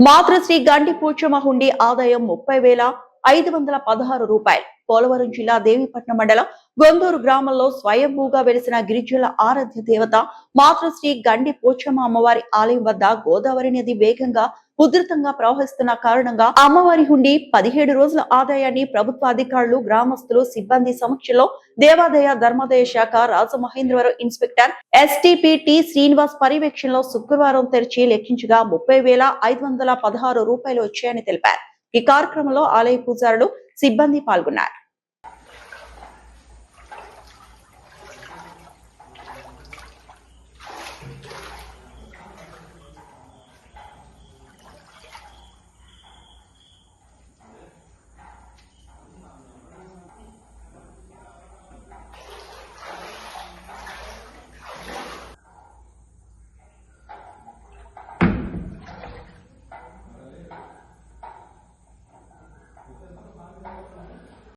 మాతృశ్రీ గండి పూచమ్మ హుండీ ఆదాయం 30,516 రూపాయలు. పోలవరం జిల్లా దేవీపట్నం మండలం గొందూరు గ్రామంలో స్వయంభూగా వెలిసిన గిరిజనుల ఆరాధ్య దేవత మాతృశ్రీ గండి పోచమ్మ అమ్మవారి ఆలయం వద్ద గోదావరి నది వేగంగా ఉధృతంగా ప్రవహిస్తున్న కారణంగా అమ్మవారి హుండీ 17 రోజుల ఆదాయాన్ని ప్రభుత్వ అధికారులు, గ్రామస్తులు, సిబ్బంది సమక్షంలో దేవాదాయ ధర్మాదాయ శాఖ Rajamahendravaram inspector STP T Srinivas పర్యవేక్షణలో శుక్రవారం తెరిచి లెక్కించగా 30,516 రూపాయలు వచ్చాయని తెలిపారు. ఈ కార్యక్రమంలో ఆలయ పూజారులు, సిబ్బంది పాల్గొన్నారు.